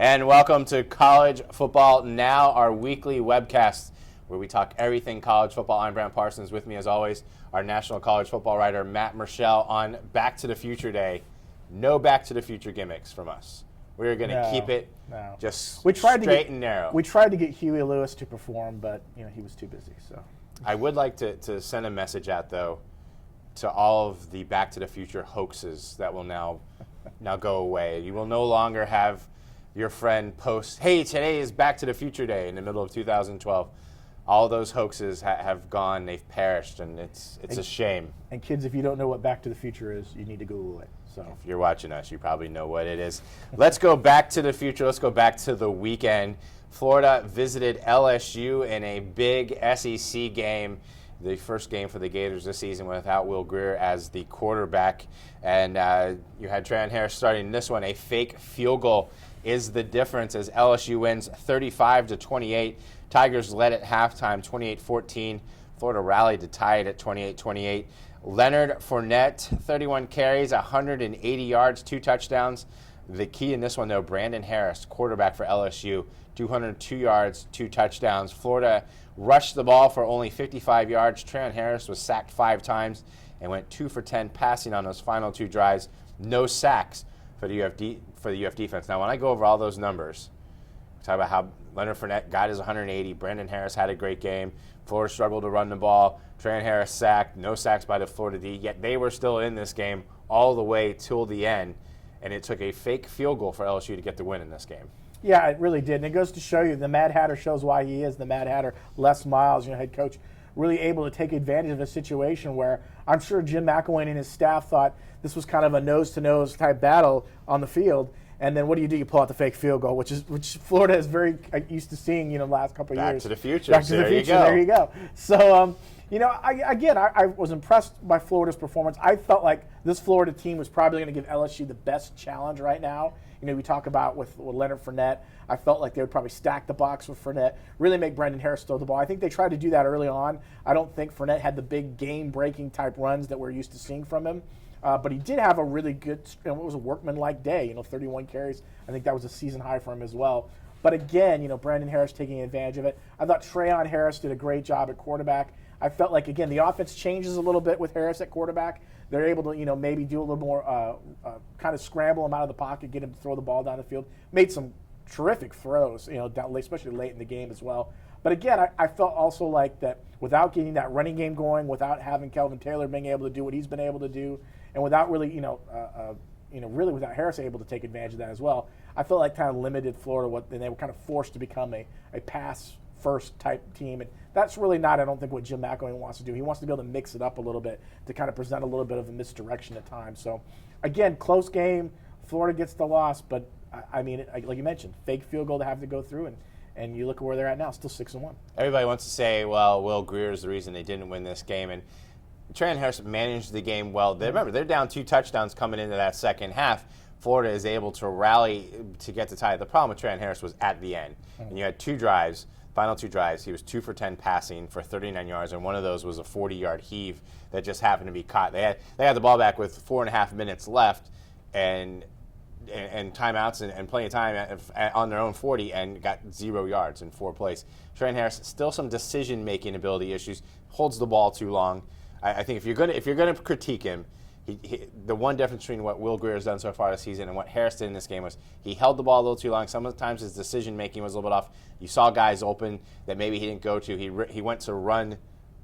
And welcome to College Football Now, our weekly webcast where we talk everything college football. I'm Brant Parsons. With me, as always, our national college football writer, Matt Murschel, on Back to the Future Day. No Back to the Future gimmicks from us. We're going to keep it just straight and narrow. We tried to get Huey Lewis to perform, but he was too busy. So I would like to send a message out, though, to all of the Back to the Future hoaxes that will now go away. You will no longer have your friend post, hey, today is Back to the Future Day in the middle of 2012. All those hoaxes have gone, they've perished, and it's a shame. And kids, if you don't know what Back to the Future is, you need to Google it. So if you're watching us, you probably know what it is. Let's go back to the future. Let's go back to the weekend. Florida visited LSU in a big SEC game, the first game for the Gators this season without Will Grier as the quarterback. And you had Tran Harris starting this one. A fake field goal is the difference as LSU wins 35-28. Tigers led at halftime 28-14. Florida rallied to tie it at 28-28. Leonard Fournette, 31 carries, 180 yards, 2 touchdowns. The key in this one, though, Brandon Harris, quarterback for LSU, 202 yards, 2 touchdowns. Florida rushed the ball for only 55 yards. Tran Harris was sacked 5 times and went 2 for 10 passing on those final 2 drives. No sacks for the UF defense. Now, when I go over all those numbers, talk about how Leonard Fournette got his 180. Brandon Harris had a great game. Florida struggled to run the ball. Tran Harris sacked. No sacks by the Florida D. Yet they were still in this game all the way till the end. And it took a fake field goal for LSU to get the win in this game. Yeah, it really did. And it goes to show you the Mad Hatter shows why he is the Mad Hatter. Les Miles, head coach, really able to take advantage of a situation where I'm sure Jim McElwain and his staff thought this was kind of a nose-to-nose type battle on the field. And then what do? You pull out the fake field goal, which Florida is very used to seeing, the last couple of years. Back to the future. Back to the future. There you go. So, I was impressed by Florida's performance. I felt like this Florida team was probably going to give LSU the best challenge right now. We talk about with Leonard Fournette. I felt like they would probably stack the box with Fournette, really make Brandon Harris throw the ball. I think they tried to do that early on. I don't think Fournette had the big game-breaking type runs that we're used to seeing from him. But he did have a really good, it was a workman-like day, 31 carries. I think that was a season high for him as well. But again, Brandon Harris taking advantage of it. I thought Trayon Harris did a great job at quarterback. I felt like, again, the offense changes a little bit with Harris at quarterback. They're able to, maybe do a little more, kind of scramble him out of the pocket, get him to throw the ball down the field. Made some terrific throws, especially late in the game as well. But again, I felt also like that without getting that running game going, without having Kelvin Taylor being able to do what he's been able to do, and without really, really without Harris able to take advantage of that as well, I felt like kind of limited Florida, and they were kind of forced to become a pass-first type team. And that's really not, I don't think, what Jim McElwain wants to do. He wants to be able to mix it up a little bit to kind of present a little bit of a misdirection at times. So, again, close game. Florida gets the loss, but, like you mentioned, fake field goal to have to go through, and you look at where they're at now, still 6-1. Everybody wants to say, well, Will Grier is the reason they didn't win this game, and Tran Harris managed the game well. Remember, they're down 2 touchdowns coming into that second half. Florida is able to rally to get the tie. The problem with Tran Harris was at the end. And you had 2 drives, final 2 drives. He was 2 for 10 passing for 39 yards, and one of those was a 40-yard heave that just happened to be caught. They had the ball back with 4.5 minutes left and timeouts and plenty of time on their own 40 and got 0 yards in 4 plays. Tran Harris, still some decision-making ability issues, holds the ball too long. I think if you're going to critique him, the one difference between what Will Grier has done so far this season and what Harris did in this game was he held the ball a little too long. Sometimes his decision making was a little bit off. You saw guys open that maybe he didn't go to. He went to run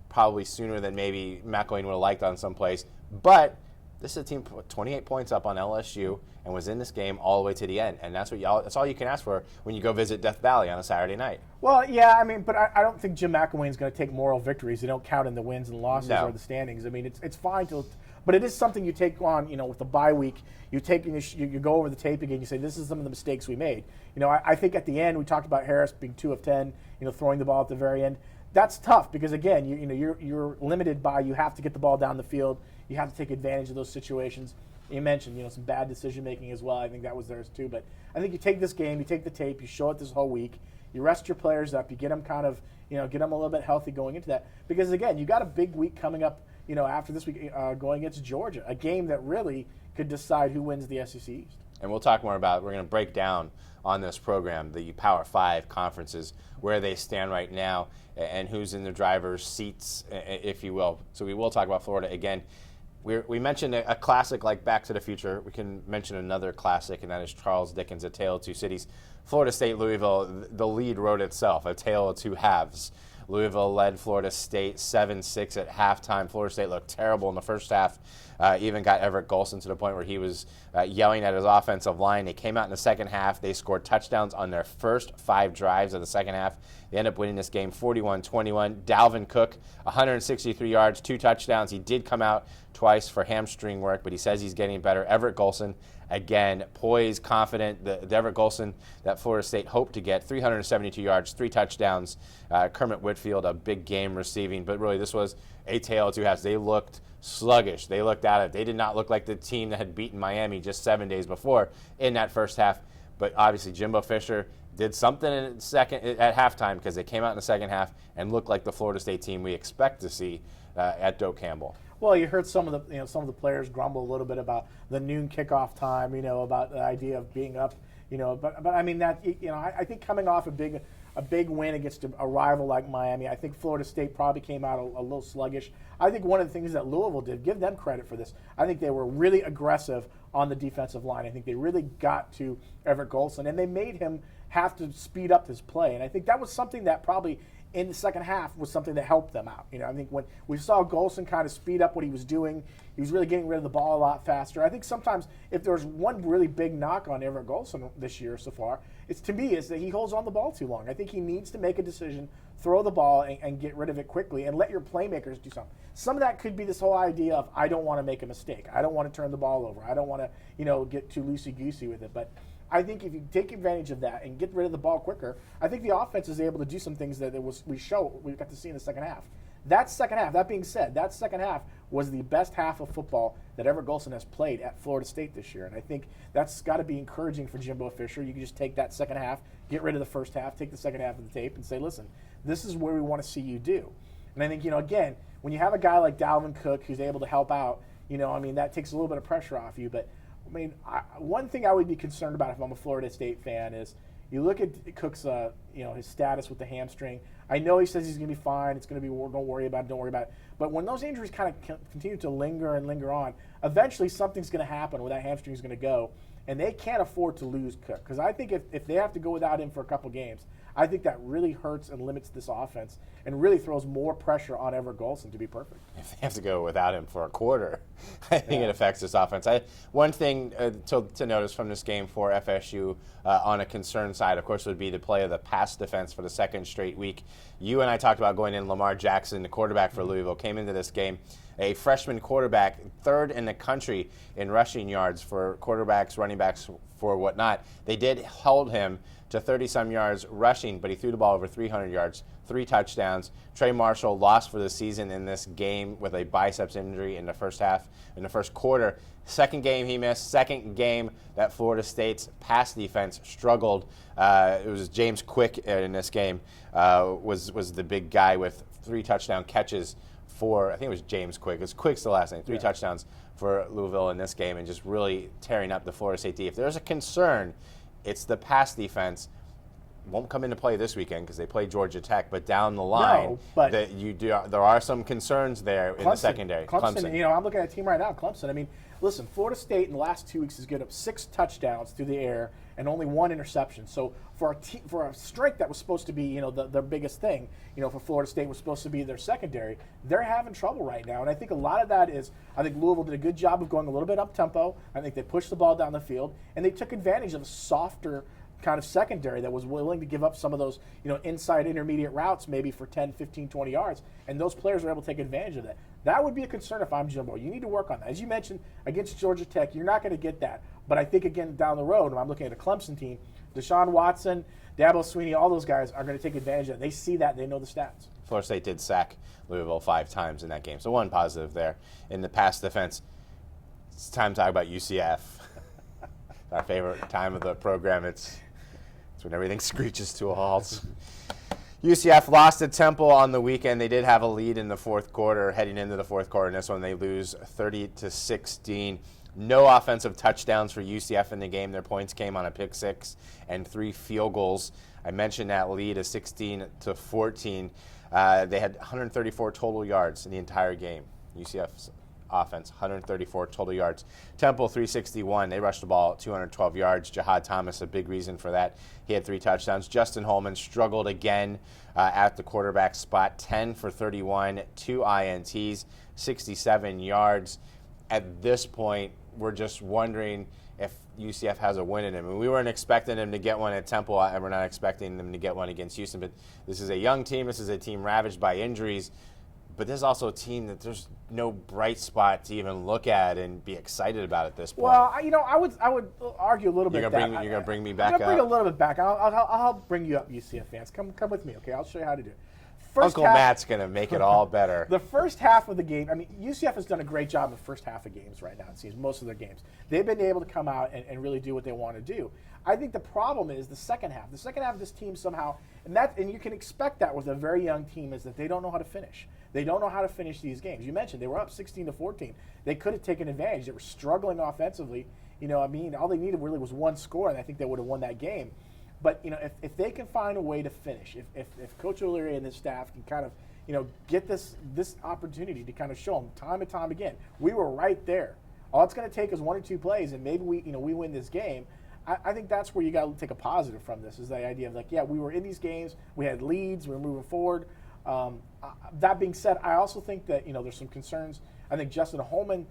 probably sooner than maybe McElwain would have liked on some plays. But this is a team put 28 points up on LSU and was in this game all the way to the end, and that's all you can ask for when you go visit Death Valley on a Saturday night. Well, yeah, but I don't think Jim McElwain is going to take moral victories. They don't count in the wins and losses or the standings. It's fine but it is something you take on. With the bye week, you go over the tape again. You say this is some of the mistakes we made. I think at the end we talked about Harris being 2 of 10. Throwing the ball at the very end. That's tough because again, you're limited by you have to get the ball down the field. You have to take advantage of those situations. You mentioned, some bad decision-making as well. I think that was theirs too. But I think you take this game, you take the tape, you show it this whole week, you rest your players up, you get them kind of, get them a little bit healthy going into that. Because, again, you got a big week coming up, after this week going against Georgia, a game that really could decide who wins the SEC East. And we'll talk more about, we're going to break down on this program the Power 5 conferences, where they stand right now, and who's in the driver's seats, if you will. So we will talk about Florida again. We mentioned a classic like Back to the Future. We can mention another classic, and that is Charles Dickens' A Tale of Two Cities. Florida State, Louisville, the lead wrote itself, A Tale of Two Halves. Louisville led Florida State 7-6 at halftime. Florida State looked terrible in the first half. Even got Everett Golson to the point where he was yelling at his offensive line. They came out in the second half. They scored touchdowns on their first 5 drives of the second half. They end up winning this game 41-21. Dalvin Cook, 163 yards, 2 touchdowns. He did come out twice for hamstring work, but he says he's getting better. Everett Golson, again, poised, confident. The Everett Golson that Florida State hoped to get, 372 yards, 3 touchdowns. Kermit Whitfield, a big game receiving. But really, this was a tale of two halves. They looked sluggish. They looked at it. They did not look like the team that had beaten Miami just 7 days before in that first half. But obviously, Jimbo Fisher did something at halftime, because they came out in the second half and looked like the Florida State team we expect to see at Doak Campbell. Well, you heard some of the players grumble a little bit about the noon kickoff time, about the idea of being up, but I mean that, I think coming off a big win against a rival like Miami, I think Florida State probably came out a little sluggish. I think one of the things that Louisville did, give them credit for this, I think they were really aggressive on the defensive line. I think they really got to Everett Golson, and they made him have to speed up his play. And I think that was something that probably in the second half was something that helped them out. I think when we saw Golson kind of speed up what he was doing, he was really getting rid of the ball a lot faster. I think sometimes if there's one really big knock on Everett Golson this year so far, it's that he holds on the ball too long. I think he needs to make a decision, throw the ball, and get rid of it quickly, and let your playmakers do something. Some of that could be this whole idea of, I don't want to make a mistake. I don't want to turn the ball over. I don't want to, get too loosey-goosey with it. But I think if you take advantage of that and get rid of the ball quicker, I think the offense is able to do some things that we got to see in the second half. That being said, that second half was the best half of football that Everett Golson has played at Florida State this year. And I think that's got to be encouraging for Jimbo Fisher. You can just take that second half, get rid of the first half, take the second half of the tape, and say, listen, this is where we want to see you do. And I think, again, when you have a guy like Dalvin Cook who's able to help out, that takes a little bit of pressure off you. But, one thing I would be concerned about if I'm a Florida State fan is you look at Cook's, his status with the hamstring. I know he says he's going to be fine. It's going to be, don't worry about it. But when those injuries kind of continue to linger on, eventually something's going to happen where that hamstring is going to go, and they can't afford to lose Cook. Because I think if they have to go without him for a couple games, I think that really hurts and limits this offense and really throws more pressure on Everett Golson to be perfect. If they have to go without him for a quarter, I think it affects this offense. One thing to notice from this game for FSU on a concern side, of course, would be the play of the pass defense for the second straight week. You and I talked about going in. Lamar Jackson, the quarterback for Louisville, came into this game, a freshman quarterback, 3rd in the country in rushing yards for quarterbacks, running backs, for whatnot. They did hold him to 30-some yards rushing, but he threw the ball over 300 yards, 3 touchdowns. Trey Marshall lost for the season in this game with a biceps injury in the first quarter. Second game he missed. Second game that Florida State's pass defense struggled. It was James Quick in this game was the big guy with 3 touchdown catches for, I think it was James Quick. It's Quick's the last name. 3 touchdowns for Louisville in this game, and just really tearing up the Florida State D. If there's a concern, it's the pass defense. Won't come into play this weekend because they play Georgia Tech, but down the line, there are some concerns there in the secondary. Clemson. I'm looking at a team right now, Clemson. Listen, Florida State in the last 2 weeks has given up 6 touchdowns through the air and only 1 interception. So for a strength that was supposed to be, their biggest thing, for Florida State was supposed to be their secondary, they're having trouble right now. And I think a lot of that is, I think Louisville did a good job of going a little bit up tempo. I think they pushed the ball down the field, and they took advantage of a softer kind of secondary that was willing to give up some of those, inside intermediate routes maybe for 10, 15, 20 yards, and those players were able to take advantage of that. That would be a concern if I'm Jimbo. You need to work on that. As you mentioned, against Georgia Tech, you're not going to get that. But I think, again, down the road, when I'm looking at a Clemson team, Deshaun Watson, Dabo Swinney, all those guys are going to take advantage of it. They see that. They know the stats. Florida State did sack Louisville 5 times in that game. So one positive there in the pass defense. It's time to talk about UCF. Our favorite time of the program. It's when everything screeches to a halt. UCF lost at Temple on the weekend. They did have a lead in the fourth quarter, heading into the fourth quarter. In this one, they lose 30-16. No offensive touchdowns for UCF in the game. Their points came on a pick six and 3 field goals. I mentioned that lead is 16-14. They had 134 total yards in the entire game. UCF's offense, 134 total yards. Temple, 361. They rushed the ball at 212 yards. Jahad Thomas, a big reason for that. He had 3 touchdowns. Justin Holman struggled again at the quarterback spot, 10 for 31, 2 INTs, 67 yards. At this point, we're just wondering if UCF has a win in him. And we weren't expecting him to get one at Temple, and we're not expecting them to get one against Houston. But this is a young team. This is a team ravaged by injuries. But this is also a team that there's no bright spot to even look at and be excited about at this point. Well, I would argue a little bit. You're gonna bring me back up. I'm gonna bring a little bit back. I'll help bring you up, UCF fans. Come with me, okay? I'll show you how to do it. Uncle Matt's going to make it all better. The first half of the game, I mean, UCF has done a great job in the first half of games right now, it seems, most of their games. They've been able to come out and really do what they want to do. I think the problem is the second half. The second half of this team somehow, and you can expect that with a very young team, is that they don't know how to finish. They don't know how to finish these games. You mentioned they were up 16-14. They could have taken advantage. They were struggling offensively. All they needed really was one score, and I think they would have won that game. But if they can find a way to finish, if Coach O'Leary and his staff can kind of get this opportunity to kind of show them time and time again, we were right there. All it's going to take is 1 or 2 plays, and maybe we win this game. I think that's where you got to take a positive from this, is the idea of we were in these games, we had leads, we were moving forward. That being said, I also think that there's some concerns. I think Justin Holman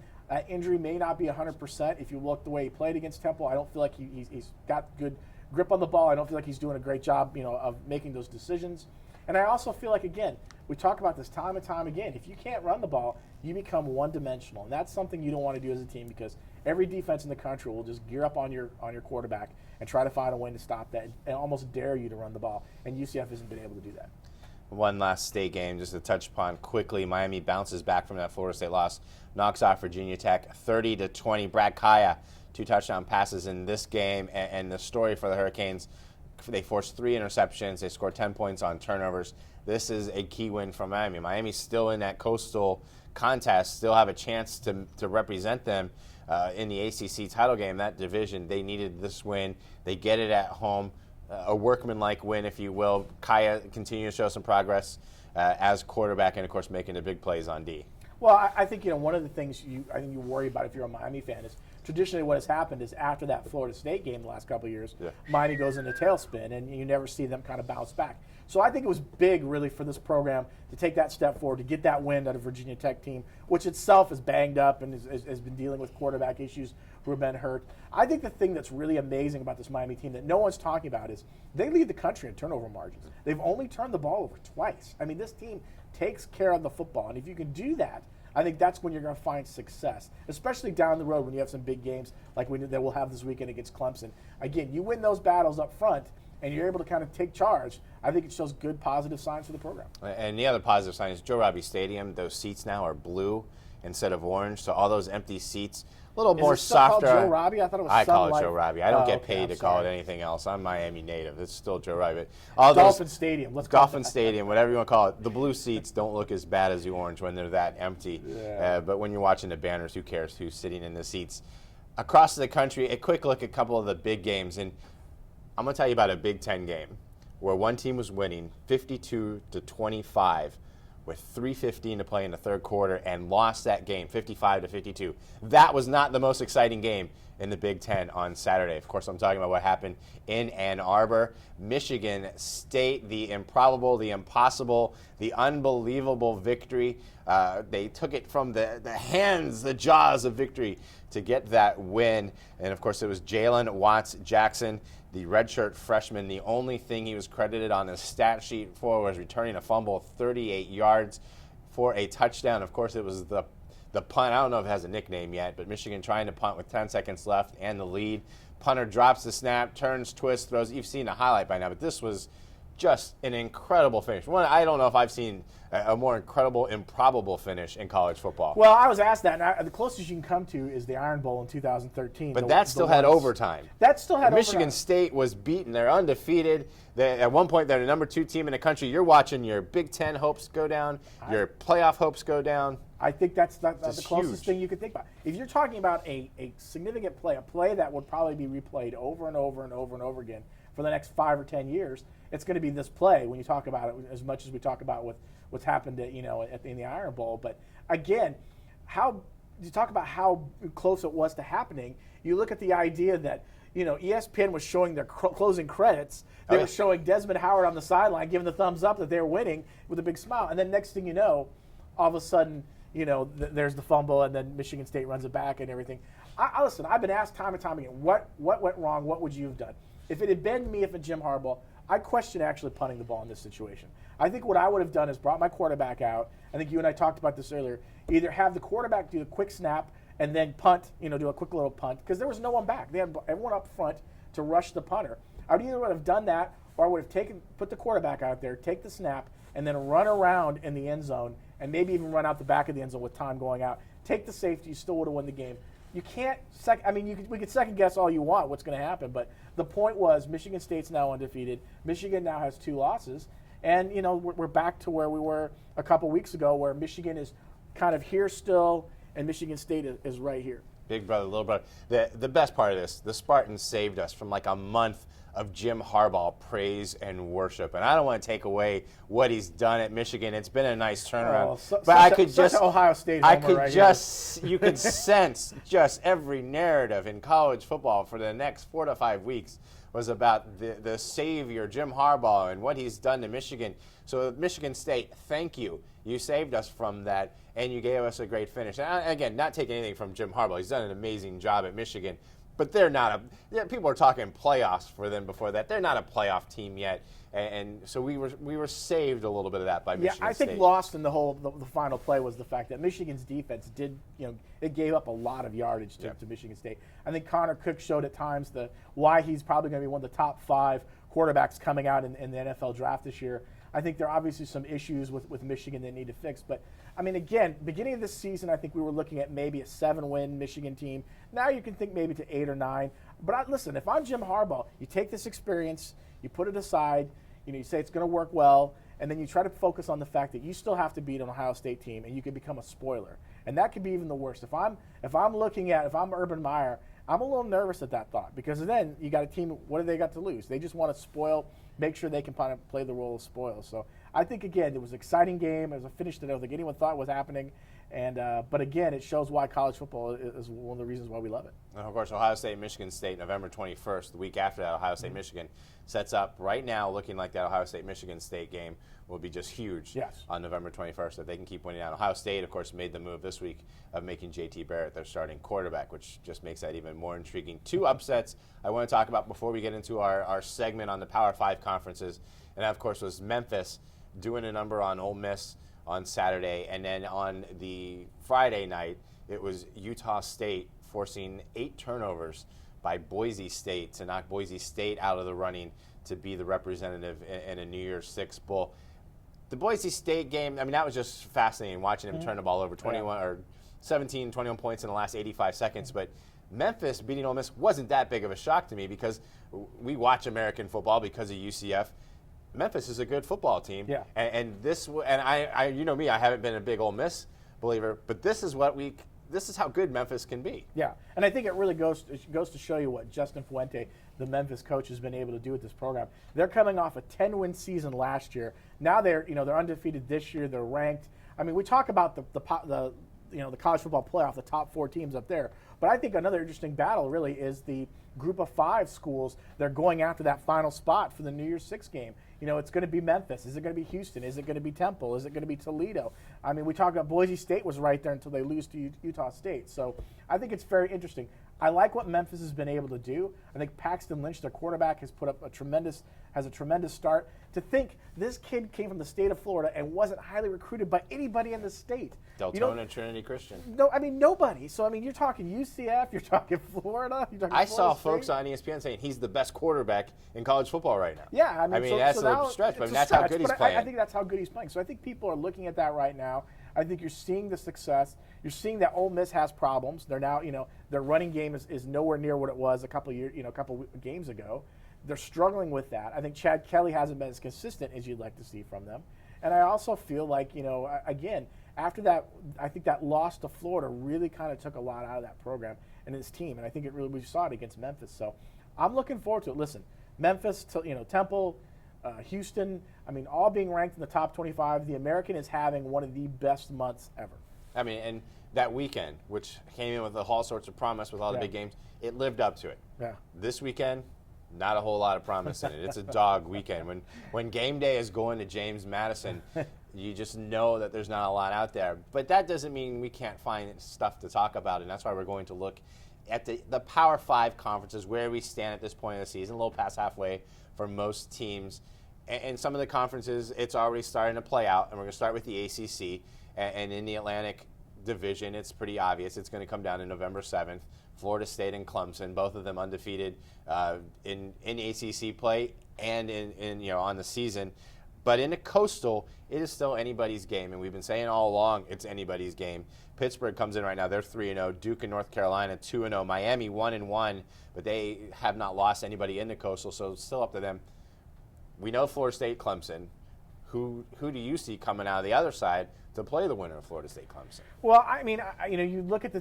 injury may not be 100%. If you look the way he played against Temple, I don't feel like he's got good grip on the ball. I don't feel like he's doing a great job, of making those decisions. And I also feel like, again, we talk about this time and time again. If you can't run the ball, you become one-dimensional, and that's something you don't want to do as a team, because every defense in the country will just gear up on your quarterback and try to find a way to stop that and almost dare you to run the ball. And UCF hasn't been able to do that. One last state game, just to touch upon quickly. Miami bounces back from that Florida State loss, knocks off Virginia Tech 30-20. Brad Kaya, 2 touchdown passes in this game, and the story for the Hurricanes, they forced 3 interceptions. They scored 10 points on turnovers. This is a key win for Miami. Miami's still in that Coastal contest, still have a chance to represent them in the ACC title game, that division. They needed this win. They get it at home. A workmanlike win, if you will. Kaya continues to show some progress as quarterback, and, of course, making the big plays on D. Well, I think one of the things I think you worry about if you're a Miami fan is traditionally what has happened is after that Florida State game the last couple of years, Miami goes into tailspin, and you never see them kind of bounce back. So I think it was big, really, for this program to take that step forward, to get that win out of Virginia Tech team, which itself is banged up and has been dealing with quarterback issues who have been hurt. I think the thing that's really amazing about this Miami team that no one's talking about is they lead the country in turnover margins. They've only turned the ball over twice. I mean, this team takes care of the football, and if you can do that, I think that's when you're going to find success, especially down the road when you have some big games like that we'll have this weekend against Clemson. Again, you win those battles up front, and you're able to kind of take charge. I think it shows good positive signs for the program. And the other positive sign is Joe Robbie Stadium. Those seats now are blue instead of orange, so all those empty seats, a little more softer. Called Joe Robbie? I thought it was. I call it Joe Robbie. I don't get paid to call it anything else. I'm Miami native. It's still Joe Robbie. Dolphin Stadium. Let's call Dolphin Stadium, whatever you want to call it. The blue seats don't look as bad as the orange when they're that empty. Yeah. But when you're watching the banners, who cares who's sitting in the seats? Across the country, a quick look at a couple of the big games, and I'm going to tell you about a Big Ten game where one team was winning 52-25 with 3:15 to play in the third quarter and lost that game 55-52. That was not the most exciting game in the Big Ten on Saturday. Of course, I'm talking about what happened in Ann Arbor. Michigan State, the improbable, the impossible, the unbelievable victory. They took it from the jaws of victory to get that win. And, of course, it was Jalen Watts-Jackson, the redshirt freshman. The only thing he was credited on his stat sheet for was returning a fumble 38 yards for a touchdown. Of course, it was the punt. I don't know if it has a nickname yet, but Michigan trying to punt with 10 seconds left and the lead. Punter drops the snap, turns, twists, throws. You've seen the highlight by now, but this was just an incredible finish. I don't know if I've seen a more incredible, improbable finish in college football. Well, I was asked that, and the closest you can come to is the Iron Bowl in 2013. But that still had overtime. That still had overtime. Michigan State was beaten. They're undefeated. At one point, they're the number 2 team in the country. You're watching your Big Ten hopes go down, your playoff hopes go down. I think that's the closest huge. thing you could think about. If you're talking about a significant play, a play that would probably be replayed over and over and over and over again for the next 5 or 10 years, it's going to be this play when you talk about it, as much as we talk about what's happened in the Iron Bowl. But again, you talk about how close it was to happening. You look at the idea that ESPN was showing their closing credits. They were showing Desmond Howard on the sideline, giving the thumbs up that they were winning with a big smile. And then next thing you know, all of a sudden, there's the fumble, and then Michigan State runs it back and everything. Listen, I've been asked time and time again, what went wrong? What would you have done? If it had been me, if it's Jim Harbaugh, I question actually punting the ball in this situation. I think what I would have done is brought my quarterback out. I think you and I talked about this earlier. Either have the quarterback do the quick snap and then punt, do a quick little punt, because there was no one back. They had everyone up front to rush the punter. I would either would have done that, or I would have put the quarterback out there, take the snap, and then run around in the end zone, and maybe even run out the back of the end zone with time going out. Take the safety, you still would have won the game. You can't we could second guess all you want what's going to happen, but the point was Michigan State's now undefeated. Michigan now has 2 losses, and we're back to where we were a couple weeks ago, where Michigan is kind of here still, and Michigan State is right here. Big brother, little brother. The best part of this, the Spartans saved us from like a month of Jim Harbaugh praise and worship. And I don't want to take away what he's done at Michigan. It's been a nice turnaround. But I could just Ohio State you could sense just every narrative in college football for the next 4 to 5 weeks was about the savior, Jim Harbaugh, and what he's done to Michigan. So Michigan State, thank you. You saved us from that, and you gave us a great finish. And again, not taking anything from Jim Harbaugh. He's done an amazing job at Michigan. But they're not people are talking playoffs for them before that. They're not a playoff team yet. And so we were saved a little bit of that by Michigan State. Yeah, I think lost in the final play was the fact that Michigan's defense it gave up a lot of yardage to Michigan State. I think Connor Cook showed at times why he's probably going to be one of the top 5 quarterbacks coming out in the NFL draft this year. I think there are obviously some issues with Michigan they need to fix. But, again, beginning of this season, I think we were looking at maybe a 7-win Michigan team. Now you can think maybe to 8 or 9. But listen, if I'm Jim Harbaugh, you take this experience, you put it aside, you say it's going to work well, and then you try to focus on the fact that you still have to beat an Ohio State team, and you can become a spoiler. And that could be even the worst. If I'm Urban Meyer, I'm a little nervous at that thought, because then you got a team, what do they got to lose? They just want to spoil, make sure they can kind of play the role of spoil. So I think, again, it was an exciting game. It was a finish that I don't think anyone thought was happening. And but again, it shows why college football is one of the reasons why we love it. And of course, Ohio State, Michigan State, November 21st, the week after that, Ohio State, Michigan sets up right now, looking like that Ohio State, Michigan State game will be just huge on November 21st. If they can keep winning out. Ohio State, of course, made the move this week of making JT Barrett their starting quarterback, which just makes that even more intriguing. 2 upsets I want to talk about before we get into our segment on the Power 5 conferences. And that, of course, was Memphis doing a number on Ole Miss on Saturday, and then on the Friday night, it was Utah State forcing 8 turnovers by Boise State to knock Boise State out of the running to be the representative in a New Year's Six Bowl. The Boise State game, that was just fascinating watching him turn the ball over 21 points in the last 85 seconds. But Memphis beating Ole Miss wasn't that big of a shock to me, because we watch American football because of UCF. Memphis is a good football team, and I you know me, I haven't been a big Ole Miss believer, but this is how good Memphis can be. Yeah, and I think it really goes to show you what Justin Fuente, the Memphis coach, has been able to do with this program. They're coming off a 10-win season last year. Now they're undefeated this year. They're ranked. We talk about the college football playoff, the top 4 teams up there. But I think another interesting battle really is the group of 5 schools. They're going after that final spot for the New Year's Six game. It's going to be Memphis. Is it going to be Houston? Is it going to be Temple? Is it going to be Toledo? We talk about Boise State was right there until they lose to Utah State. So I think it's very interesting. I like what Memphis has been able to do. I think Paxton Lynch, their quarterback, has put up a tremendous start. To think this kid came from the state of Florida and wasn't highly recruited by anybody in the state. Deltona Trinity Christian. No, nobody. So you're talking UCF, you're talking Florida, you're talking. I saw folks on ESPN saying he's the best quarterback in college football right now. Yeah, that's a stretch, but that's how good he's playing. I think that's how good he's playing. So I think people are looking at that right now. I think you're seeing the success. You're seeing that Ole Miss has problems. They're now, their running game is nowhere near what it was a couple games ago. They're struggling with that. I think Chad Kelly hasn't been as consistent as you'd like to see from them. And I also feel like, again, after that, I think that loss to Florida really kind of took a lot out of that program and his team, and I think we saw it against Memphis. So I'm looking forward to it. Listen, Memphis, Temple, Houston, I mean, all being ranked in the top 25. The American is having one of the best months ever. I mean, and that weekend, which came in with all sorts of promise with all the big games, it lived up to it. Yeah. This weekend, not a whole lot of promise in it. It's a dog weekend. When game day is going to James Madison, you just know that there's not a lot out there. But that doesn't mean we can't find stuff to talk about, and that's why we're going to look at the Power 5 conferences, where we stand at this point of the season, a little past halfway for most teams. And some of the conferences, it's already starting to play out, and we're going to start with the ACC. And in the Atlantic Division, it's pretty obvious. It's going to come down to November 7th. Florida State and Clemson, both of them undefeated in ACC play and in on the season. But in the Coastal, it is still anybody's game, and we've been saying all along it's anybody's game. Pittsburgh comes in right now; they're 3-0. Duke and North Carolina 2-0. Miami 1-1, but they have not lost anybody in the Coastal, so it's still up to them. We know Florida State, Clemson. Who do you see coming out of the other side to play the winner of Florida State Clemson? Well, I mean, you look at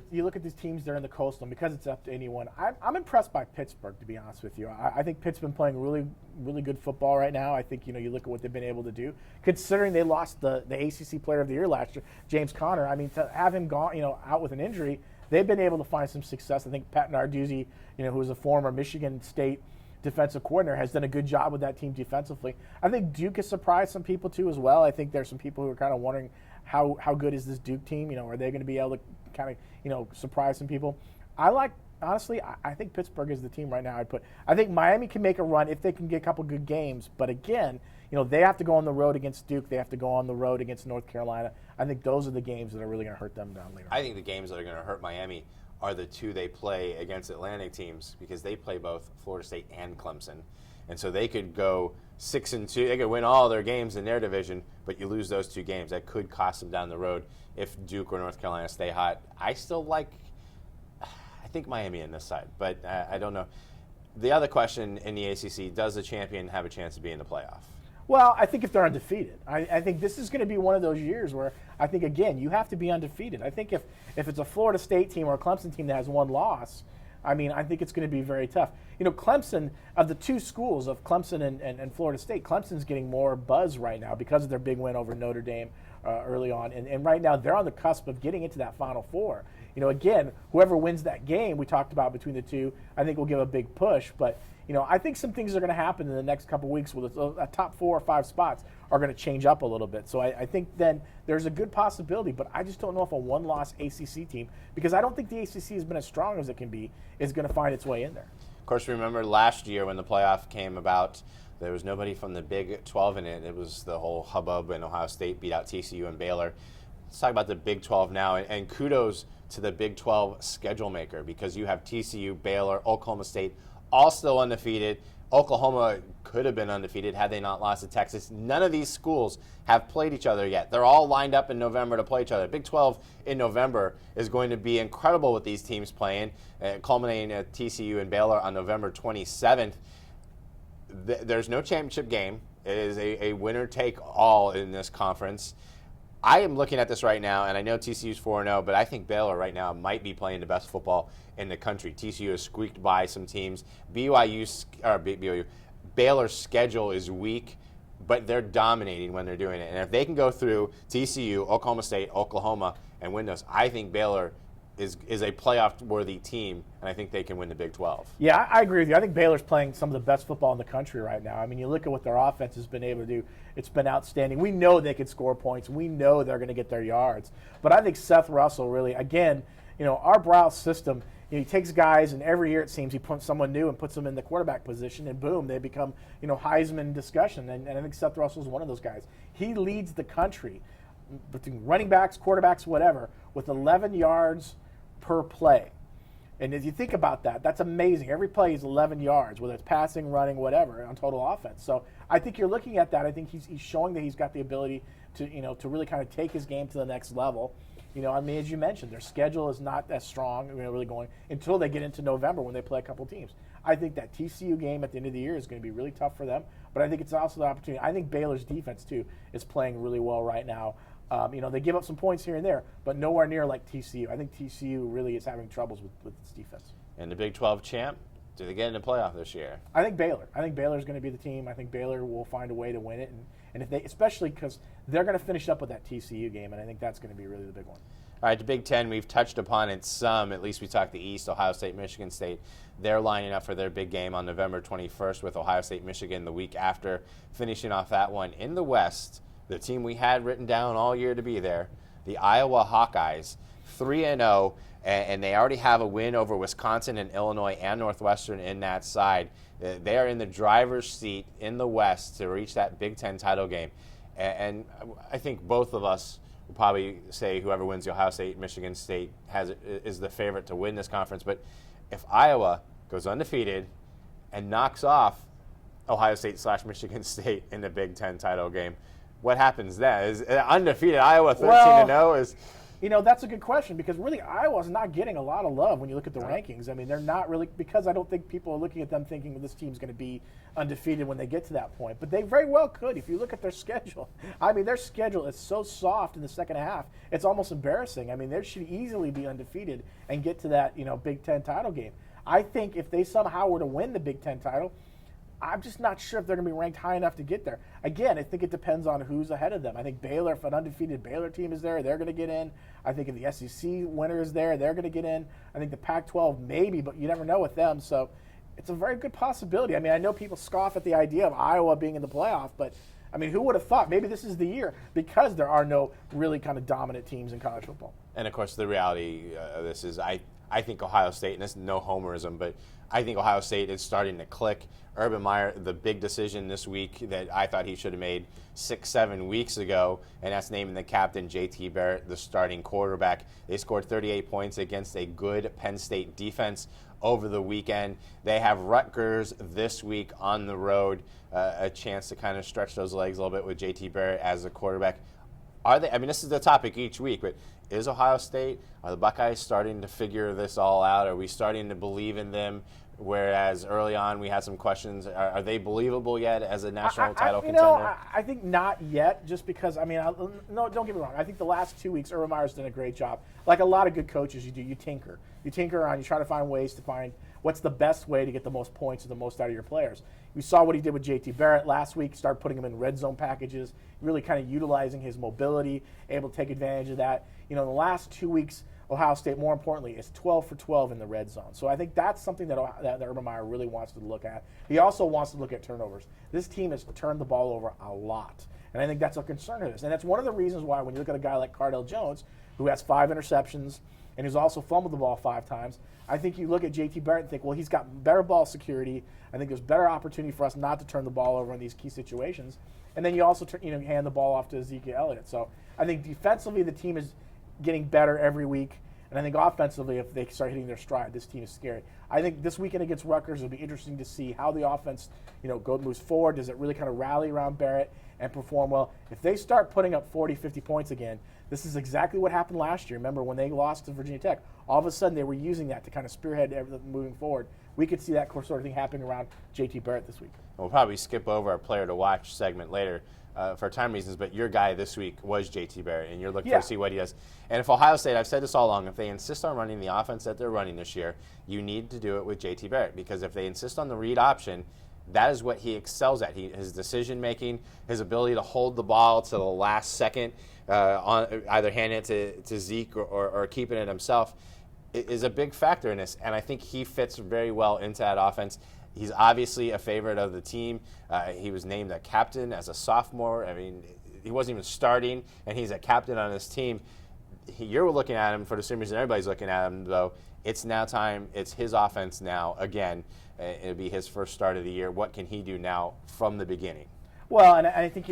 these teams that are in the Coastal, and because it's up to anyone, I'm impressed by Pittsburgh, to be honest with you. I think Pitt's been playing really, really good football right now. I think you look at what they've been able to do, considering they lost the ACC Player of the Year last year, James Conner. I mean, to have him gone out with an injury, they've been able to find some success. I think Pat Narduzzi, who was a former Michigan State defensive coordinator, has done a good job with that team defensively. I think Duke has surprised some people too as well. I think there's some people who are kind of wondering how good is this Duke team? Are they going to be able to kind of surprise some people? Honestly, I think Pittsburgh is the team right now. I think Miami can make a run if they can get a couple good games, but again, they have to go on the road against Duke. They have to go on the road against North Carolina. I think those are the games that are really going to hurt them down later. I think the games that are going to hurt Miami are the two they play against Atlantic teams, because they play both Florida State and Clemson. And so they could go 6-2. They could win all their games in their division, but you lose those two games. That could cost them down the road if Duke or North Carolina stay hot. I think Miami in this side, but I don't know. The other question in the ACC, does the champion have a chance to be in the playoff? Well, I think if they're undefeated. I think this is going to be one of those years where I think, again, you have to be undefeated. I think if it's a Florida State team or a Clemson team that has one loss, I think it's going to be very tough. Clemson, of the two schools of Clemson and Florida State, Clemson's getting more buzz right now because of their big win over Notre Dame early on. And right now they're on the cusp of getting into that Final Four. Again, whoever wins that game we talked about between the two, I think will give a big push. But I think some things are going to happen in the next couple weeks with a top 4 or 5 spots are going to change up a little bit. So I think then there's a good possibility, but I just don't know if a one-loss ACC team, because I don't think the ACC has been as strong as it can be, is going to find its way in there. Of course, remember last year when the playoff came about, there was nobody from the Big 12 in it. It was the whole hubbub, and Ohio State beat out TCU and Baylor. Let's talk about the Big 12 now, and kudos to the Big 12 schedule maker, because you have TCU, Baylor, Oklahoma State, all still undefeated. Oklahoma could have been undefeated had they not lost to Texas. None of these schools have played each other yet. They're all lined up in November to play each other. Big 12 in November is going to be incredible with these teams playing, culminating at TCU and Baylor on November 27th. There's no championship game. It is a winner-take-all in this conference. I am looking at this right now, and I know TCU's 4-0, but I think Baylor right now might be playing the best football in the country. TCU has squeaked by some teams. Baylor's schedule is weak, but they're dominating when they're doing it. And if they can go through TCU, Oklahoma State, Oklahoma, and win those, I think Baylor is a playoff-worthy team, and I think they can win the Big 12. Yeah, I agree with you. I think Baylor's playing some of the best football in the country right now. You look at what their offense has been able to do. It's been outstanding. We know they can score points. We know they're going to get their yards. But I think Seth Russell really, again, our Browse system, he takes guys, and every year it seems he puts someone new and puts them in the quarterback position, and boom, they become, Heisman discussion. And I think Seth Russell is one of those guys. He leads the country between running backs, quarterbacks, whatever, with 11 yards per play. And if you think about that, that's amazing. Every play is 11 yards, whether it's passing, running, whatever, on total offense. So I think you're looking at that. I think he's showing that he's got the ability to really kind of take his game to the next level. As you mentioned, their schedule is not as strong, really going until they get into November when they play a couple teams. I think that TCU game at the end of the year is going to be really tough for them, but I think it's also the opportunity. I think Baylor's defense, too, is playing really well right now. They give up some points here and there, but nowhere near like TCU. I think TCU really is having troubles with its defense. And the Big 12 champ, do they get in the playoff this year? I think Baylor. I think Baylor's going to be the team. I think Baylor will find a way to win it, and if they, especially because they're going to finish up with that TCU game, and I think that's going to be really the big one. All right, the Big Ten, we've touched upon it some. At least we talked the East, Ohio State, Michigan State. They're lining up for their big game on November 21st with Ohio State, Michigan the week after, finishing off that one. In the West, the team we had written down all year to be there, the Iowa Hawkeyes, 3-0, and they already have a win over Wisconsin and Illinois and Northwestern in that side. They are in the driver's seat in the West to reach that Big Ten title game. And I think both of us will probably say whoever wins the Ohio State, Michigan State is the favorite to win this conference. But if Iowa goes undefeated and knocks off Ohio State / Michigan State in the Big Ten title game, what happens then? Is undefeated Iowa 13-0 is? That's a good question because really Iowa's not getting a lot of love when you look at the rankings. I mean, they're not really, because I don't think people are looking at them thinking well, this team's going to be undefeated when they get to that point. But they very well could if you look at their schedule. I mean, their schedule is so soft in the second half, it's almost embarrassing. I mean, they should easily be undefeated and get to that, Big Ten title game. I think if they somehow were to win the Big Ten title, I'm just not sure if they're going to be ranked high enough to get there. Again, I think it depends on who's ahead of them. I think Baylor, if an undefeated Baylor team is there, they're going to get in. I think if the SEC winner is there, they're going to get in. I think the Pac-12 maybe, but you never know with them. So it's a very good possibility. I mean, I know people scoff at the idea of Iowa being in the playoff, but I mean, who would have thought maybe this is the year because there are no really kind of dominant teams in college football. And, of course, the reality of this is I think Ohio State, and this is no homerism, but I think Ohio State is starting to click. Urban Meyer, the big decision this week that I thought he should have made 6-7 weeks ago, and that's naming the captain, J.T. Barrett, the starting quarterback. They scored 38 points against a good Penn State defense over the weekend. They have Rutgers this week on the road, a chance to kind of stretch those legs a little bit with J.T. Barrett as a quarterback. Are they? I mean, this is the topic each week, but is Ohio State, are the Buckeyes starting to figure this all out? Are we starting to believe in them? Whereas early on we had some questions. Are they believable yet as a national title contender? I think not yet, just because, I mean, no, don't get me wrong. I think the last 2 weeks, Urban Meyer's done a great job. Like a lot of good coaches, you do. You tinker. You tinker around. You try to find ways to find what's the best way to get the most points or the most out of your players. We saw what he did with J.T. Barrett last week, start putting him in red zone packages, really kind of utilizing his mobility, able to take advantage of that. In the last 2 weeks, Ohio State, more importantly, is 12 for 12 in the red zone. So I think that's something that Urban Meyer really wants to look at. He also wants to look at turnovers. This team has turned the ball over a lot, and I think that's a concern of this. And that's one of the reasons why when you look at a guy like Cardale Jones, who has 5 interceptions and who's also fumbled the ball 5 times, I think you look at J.T. Barrett and think, well, he's got better ball security. I think there's better opportunity for us not to turn the ball over in these key situations. And then you also hand the ball off to Ezekiel Elliott. So I think defensively the team is getting better every week. And I think offensively, if they start hitting their stride, this team is scary. I think this weekend against Rutgers, it'll be interesting to see how the offense, moves forward. Does it really kind of rally around Barrett and perform well? If they start putting up 40, 50 points again, this is exactly what happened last year. Remember when they lost to Virginia Tech? All of a sudden, they were using that to kind of spearhead everything moving forward. We could see that sort of thing happening around J.T. Barrett this week. We'll probably skip over our player to watch segment later for time reasons, but your guy this week was J.T. Barrett, and you're looking to see what he does. And if Ohio State, I've said this all along, if they insist on running the offense that they're running this year, you need to do it with J.T. Barrett, because if they insist on the read option, that is what he excels at. His decision-making, his ability to hold the ball to the last second, either handing it to Zeke or keeping it himself, is a big factor in this. And I think he fits very well into that offense. He's obviously a favorite of the team. He was named a captain as a sophomore. I mean, he wasn't even starting, and he's a captain on this team. You're looking at him for the same reason everybody's looking at him, though. It's now time. It's his offense now again. It'll be his first start of the year. What can he do now from the beginning? Well, and I think,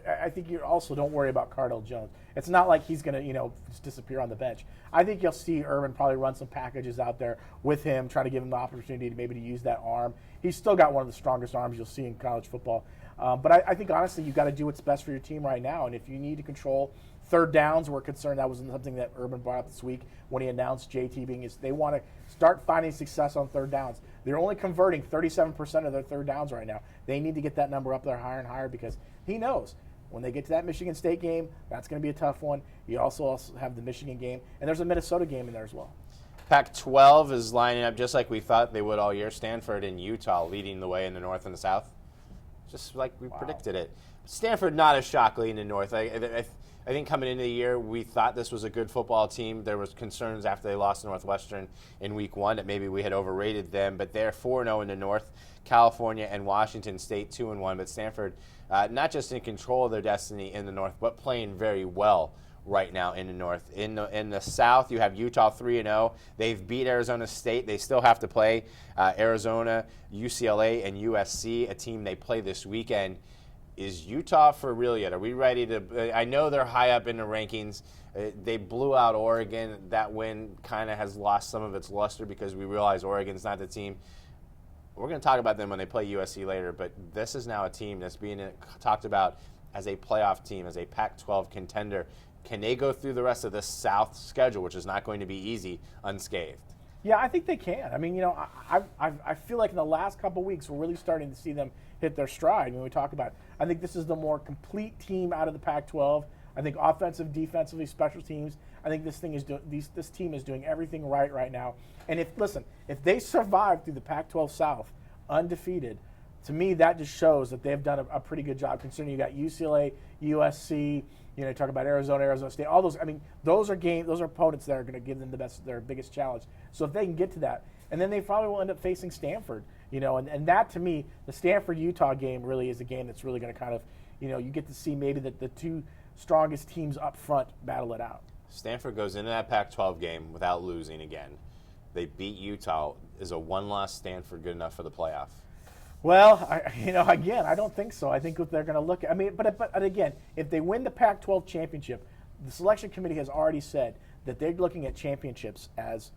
I think you also don't worry about Cardale Jones. It's not like he's going to, just disappear on the bench. I think you'll see Urban probably run some packages out there with him, try to give him the opportunity to maybe to use that arm. He's still got one of the strongest arms you'll see in college football. But I think, honestly, you've got to do what's best for your team right now. And if you need to control third downs, we're concerned that was something that Urban brought up this week when he announced JT being his. They want to start finding success on third downs. They're only converting 37% of their third downs right now. They need to get that number up there higher and higher because he knows when they get to that Michigan State game, that's going to be a tough one. You also have the Michigan game, and there's a Minnesota game in there as well. Pac-12 is lining up just like we thought they would all year. Stanford and Utah leading the way in the North and the South, just like we predicted it. Stanford not a shock leading the North. I think coming into the year, we thought this was a good football team. There was concerns after they lost to Northwestern in Week 1 that maybe we had overrated them, but they're 4-0 in the North. California and Washington State 2-1, but Stanford not just in control of their destiny in the North, but playing very well right now in the North. In the South, you have Utah 3-0. They've beat Arizona State. They still have to play Arizona, UCLA, and USC, a team they play this weekend. Is Utah for real yet? Are we ready to? I know they're high up in the rankings. They blew out Oregon. That win kind of has lost some of its luster because we realize Oregon's not the team. We're going to talk about them when they play USC later, but this is now a team that's being talked about as a playoff team, as a Pac-12 contender. Can they go through the rest of the South schedule, which is not going to be easy, unscathed? Yeah, I think they can. I mean, I feel like in the last couple of weeks, we're really starting to see them hit their stride. When we talk about, I think this is the more complete team out of the Pac-12. I think offensive, defensively, special teams. I think this team is doing everything right now. And if they survive through the Pac-12 South undefeated, to me that just shows that they've done a pretty good job. Considering you got UCLA, USC. You talk about Arizona State, all those. I mean, those are opponents that are going to give them their biggest challenge. So if they can get to that, and then they probably will end up facing Stanford. And that to me, the Stanford-Utah game really is a game that's really going to kind of, you get to see maybe the two strongest teams up front battle it out. Stanford goes into that Pac-12 game without losing again. They beat Utah. Is a one-loss Stanford good enough for the playoff? Well, again, I don't think so. I think they're going to look at, but again, if they win the Pac-12 championship, the selection committee has already said that they're looking at championships as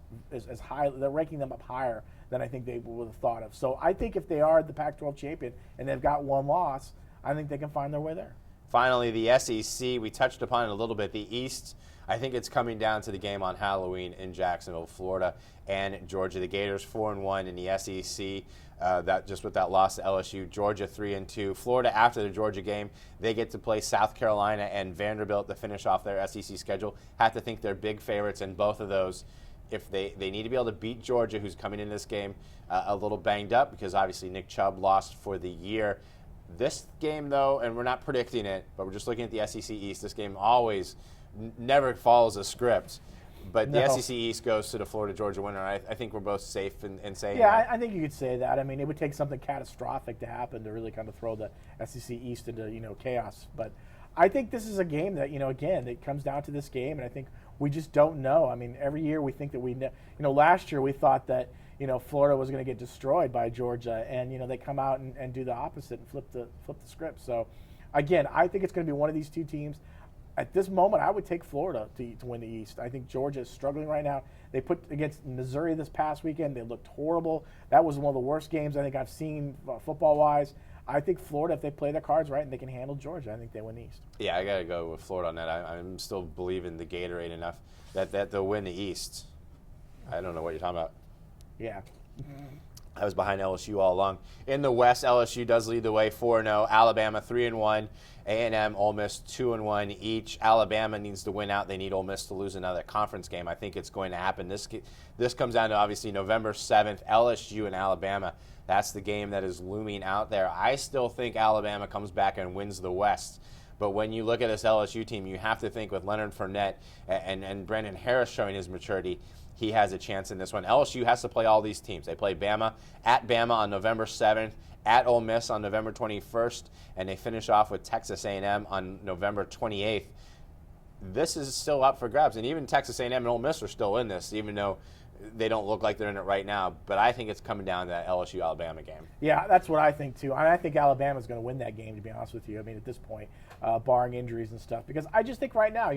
high. They're ranking them up higher than I think they would have thought of. So I think if they are the Pac-12 champion and they've got one loss, I think they can find their way there. Finally, the SEC, we touched upon it a little bit. The East, I think it's coming down to the game on Halloween in Jacksonville, Florida, and Georgia. The Gators 4-1 in the SEC. That just with that loss to LSU. Georgia 3-2. Florida, after the Georgia game, they get to play South Carolina and Vanderbilt to finish off their SEC schedule. Have to think they're big favorites in both of those. If they need to be able to beat Georgia, who's coming in this game a little banged up because obviously Nick Chubb lost for the year. This game, though, and we're not predicting it, but we're just looking at the SEC East. This game always never follows a script. But the SEC East goes to the Florida-Georgia winner. I think we're both safe in saying that. Yeah, I think you could say that. I mean, it would take something catastrophic to happen to really kind of throw the SEC East into chaos. But I think this is a game that again, it comes down to this game, and I think we just don't know. I mean, every year we think that we know. Last year we thought that Florida was going to get destroyed by Georgia, and they come out and do the opposite and flip the script. So again, I think it's going to be one of these two teams. At this moment, I would take Florida to win the East. I think Georgia is struggling right now. They put against Missouri this past weekend. They looked horrible. That was one of the worst games I think I've seen football-wise. I think Florida, if they play their cards right and they can handle Georgia, I think they win the East. Yeah, I got to go with Florida on that. I'm still believing the Gatorade enough that they'll win the East. I don't know what you're talking about. Yeah. I was behind LSU all along. In the West, LSU does lead the way 4-0. Alabama 3-1. A&M, Ole Miss 2-1 each. Alabama needs to win out. They need Ole Miss to lose another conference game. I think it's going to happen. This comes down to obviously November 7th, LSU and Alabama. That's the game that is looming out there. I still think Alabama comes back and wins the West. But when you look at this LSU team, you have to think with Leonard Fournette and Brandon Harris showing his maturity, he has a chance in this one. LSU has to play all these teams. They play Bama at Bama on November 7th, at Ole Miss on November 21st, and they finish off with Texas A&M on November 28th. This is still up for grabs, and even Texas A&M and Ole Miss are still in this, even though they don't look like they're in it right now. But I think it's coming down to that LSU-Alabama game. Yeah, that's what I think, too. I think Alabama's going to win that game, to be honest with you. I mean, at this point, barring injuries and stuff. Because I just think right now,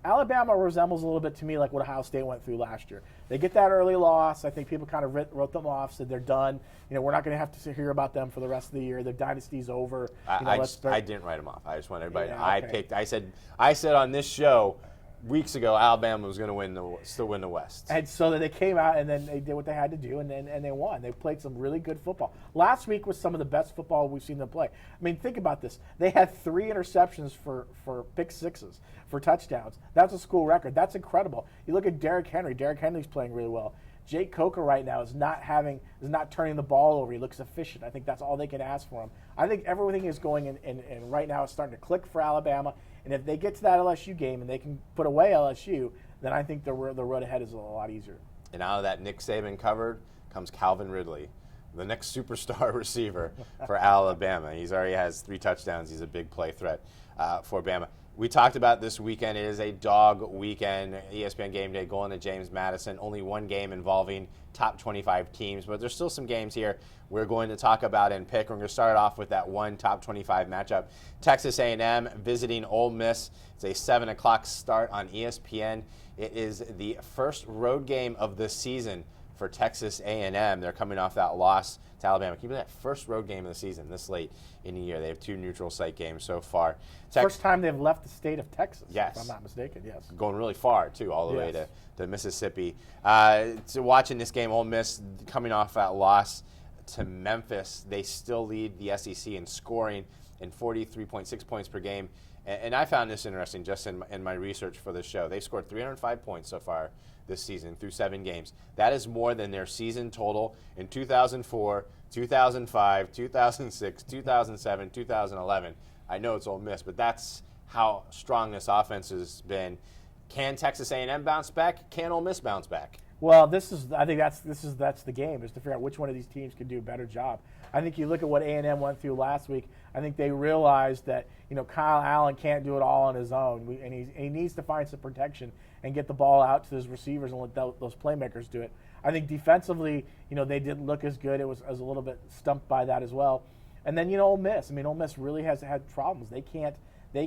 Alabama resembles a little bit to me like what Ohio State went through last year. They get that early loss. I think people kind of wrote them off, said they're done. We're not going to have to hear about them for the rest of the year. Their dynasty's over. I didn't write them off. I just want everybody to know. I said on this show, weeks ago Alabama was going to still win the West. And so then they came out and then they did what they had to do and they won. They played some really good football. Last week was some of the best football we've seen them play. I mean, think about this. They had 3 interceptions for pick sixes, for touchdowns. That's a school record. That's incredible. You look at Derrick Henry. Derrick Henry's playing really well. Jake Coker right now is not turning the ball over. He looks efficient. I think that's all they can ask for him. I think everything is going and right now it's starting to click for Alabama. And if they get to that LSU game and they can put away LSU, then I think the road ahead is a lot easier. And out of that Nick Saban covered comes Calvin Ridley, the next superstar receiver for Alabama. He's already has 3 touchdowns. He's a big play threat for Bama. We talked about this weekend. It is a dog weekend. ESPN Game Day going to James Madison. Only one game involving top 25 teams, but there's still some games here we're going to talk about and pick. We're going to start off with that one top 25 matchup. Texas A&M visiting Ole Miss. It's a 7 o'clock start on ESPN. It is the first road game of the season for Texas A&M. They're coming off that loss to Alabama. Can you believe that first road game of the season this late in the year? They have 2 neutral site games so far. First time they've left the state of Texas, yes, if I'm not mistaken. Yes, going really far too, all the way to Mississippi. Watching this game, Ole Miss coming off that loss to Memphis, they still lead the SEC in scoring in 43.6 points per game. And I found this interesting just in my research for the show. They've scored 305 points so far this season through 7 games. That is more than their season total in 2004, 2005, 2006, 2007, 2011. I know it's Ole Miss, but that's how strong this offense has been. Can Texas A&M bounce back? Can Ole Miss bounce back? Well, I think that's the game, is to figure out which one of these teams can do a better job. I think you look at what A&M went through last week. I think they realized that Kyle Allen can't do it all on his own, and he needs to find some protection and get the ball out to his receivers and let those playmakers do it. I think defensively, they didn't look as good. I was a little bit stumped by that as well. And then Ole Miss. I mean, Ole Miss really has had problems. They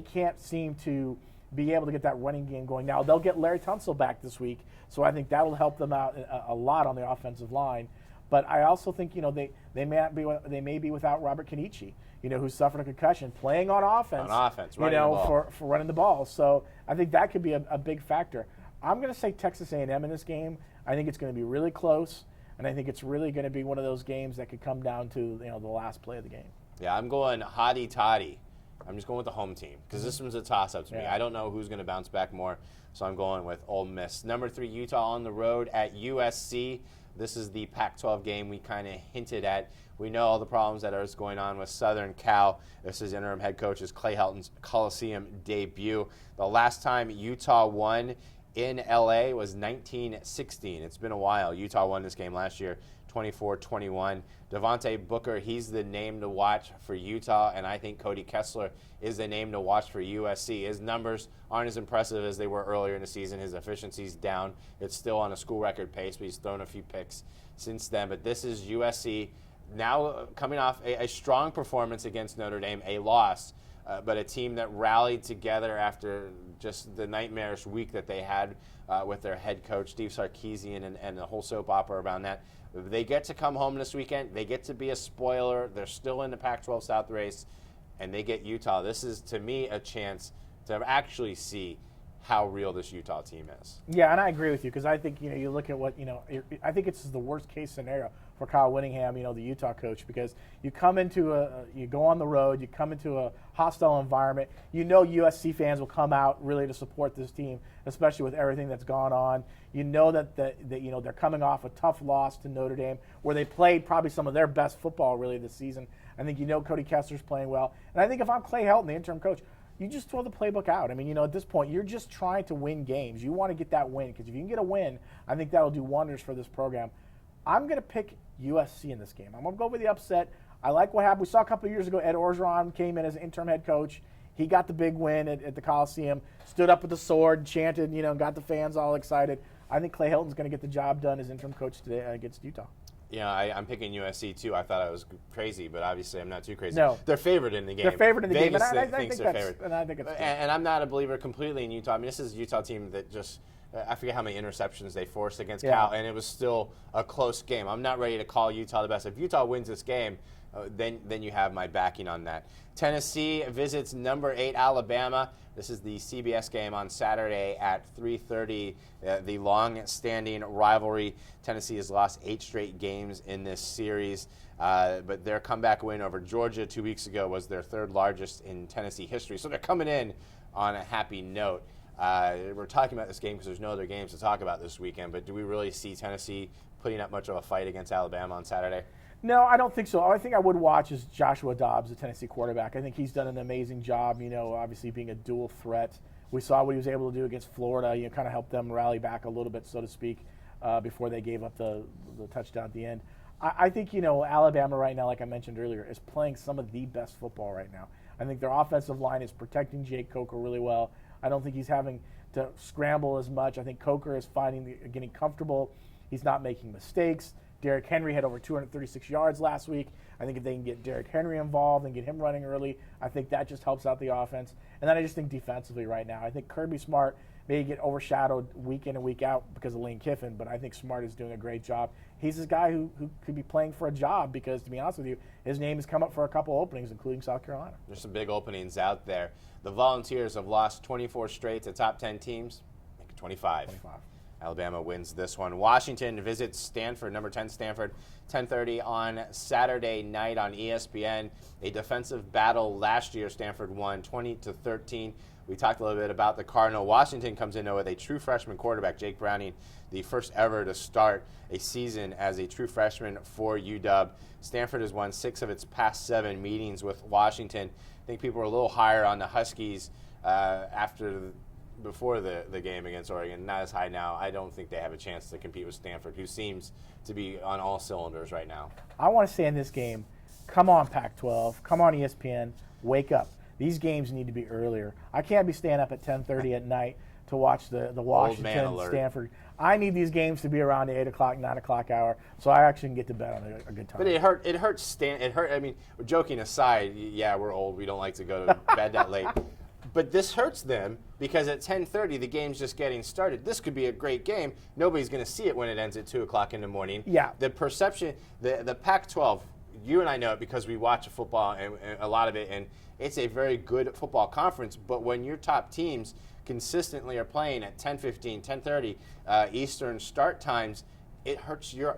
can't seem to be able to get that running game going. Now they'll get Larry Tunsil back this week, so I think that'll help them out a lot on the offensive line. But I also think they may be without Robert Kenichi, who suffered a concussion, playing on offense. For running the ball. So I think that could be a big factor. I'm going to say Texas A&M in this game. I think it's going to be really close, and I think it's really going to be one of those games that could come down to the last play of the game. Yeah, I'm going hotty toddy. I'm just going with the home team because this one's a toss-up to me. I don't know who's going to bounce back more, so I'm going with Ole Miss. Number 3, Utah on the road at USC. This is the Pac-12 game we kind of hinted at. We know all the problems that are going on with Southern Cal. This is interim head coach Clay Helton's Coliseum debut. The last time Utah won in LA was 1916. It's been a while. Utah won this game last year, 24-21. Devontae Booker, he's the name to watch for Utah, and I think Cody Kessler is the name to watch for USC. His numbers aren't as impressive as they were earlier in the season. His efficiency's down. It's still on a school record pace, but he's thrown a few picks since then. But this is USC now coming off a strong performance against Notre Dame, a loss, but a team that rallied together after just the nightmarish week that they had with their head coach, Steve Sarkisian, and the whole soap opera around that. They get to come home this weekend. They get to be a spoiler. They're still in the Pac-12 South race, and they get Utah. This is, to me, a chance to actually see how real this Utah team is. Yeah, and I agree with you because I think you look at what I think it's the worst case scenario for Kyle Whittingham, the Utah coach, because you go on the road, you come into a hostile environment. USC fans will come out really to support this team, especially with everything that's gone on. That they're coming off a tough loss to Notre Dame, where they played probably some of their best football really this season. I think Cody Kessler's playing well, and I think if I'm Clay Helton, the interim coach, you just throw the playbook out. I mean, at this point, you're just trying to win games. You want to get that win because if you can get a win, I think that'll do wonders for this program. I'm going to pick USC in this game. I'm going to go with the upset. I like what happened. We saw a couple of years ago, Ed Orgeron came in as an interim head coach. He got the big win at the Coliseum, stood up with the sword, chanted, and got the fans all excited. I think Clay Helton's going to get the job done as interim coach today against Utah. I'm picking USC too. I thought I was crazy, but obviously I'm not too crazy. No. They're favored in the game. They're favored in the Vegas game, and I thinks think they're that's favored. And I think it's good. And I'm not a believer completely in Utah. I mean, this is a Utah team that just I forget how many interceptions they forced against Cal, and it was still a close game. I'm not ready to call Utah the best. If Utah wins this game, then you have my backing on that. Tennessee visits number 8 Alabama. This is the CBS game on Saturday at 3:30. The long-standing rivalry. Tennessee has lost 8 straight games in this series, but their comeback win over Georgia 2 weeks ago was their 3rd largest in Tennessee history. So they're coming in on a happy note. We're talking about this game because there's no other games to talk about this weekend, but do we really see Tennessee putting up much of a fight against Alabama on Saturday? No, I don't think so. The only thing I would watch is Joshua Dobbs, the Tennessee quarterback. I think he's done an amazing job, obviously being a dual threat. We saw what he was able to do against Florida, kind of helped them rally back a little bit, so to speak, before they gave up the touchdown at the end. I think, Alabama right now, like I mentioned earlier, is playing some of the best football right now. I think their offensive line is protecting Jake Coker really well. I don't think he's having to scramble as much. I think Coker is getting comfortable. He's not making mistakes. Derrick Henry had over 236 yards last week. I think if they can get Derrick Henry involved and get him running early, I think that just helps out the offense. And then I just think defensively right now, I think Kirby Smart may get overshadowed week in and week out because of Lane Kiffin, but I think Smart is doing a great job. He's this guy who could be playing for a job because, to be honest with you, his name has come up for a couple openings, including South Carolina. There's some big openings out there. The Volunteers have lost 24 straight to top 10 teams. Make it 25. Alabama wins this one. Washington visits Stanford, number 10 Stanford, 10:30 on Saturday night on ESPN. A defensive battle last year. Stanford won 20-13. We talked a little bit about the Cardinal. Washington comes in with a true freshman quarterback, Jake Browning, the first ever to start a season as a true freshman for UW. Stanford has won 6 of its past 7 meetings with Washington. I think people are a little higher on the Huskies before the game against Oregon, not as high now. I don't think they have a chance to compete with Stanford, who seems to be on all cylinders right now. I want to say in this game, come on Pac-12, come on ESPN, wake up. These games need to be earlier. I can't be staying up at 10:30 at night to watch the Washington Stanford. I need these games to be around the 8 o'clock, 9 o'clock hour, so I actually can get to bed on a good time. But it hurts. I mean, joking aside, yeah, we're old. We don't like to go to bed that late. But this hurts them because at 10:30 the game's just getting started. This could be a great game. Nobody's going to see it when it ends at 2 o'clock in the morning. Yeah. The perception, the Pac-12, you and I know it because we watch football and a lot of it, and it's a very good football conference. But when your top teams consistently are playing at 10:15, 10:30 Eastern start times, it hurts your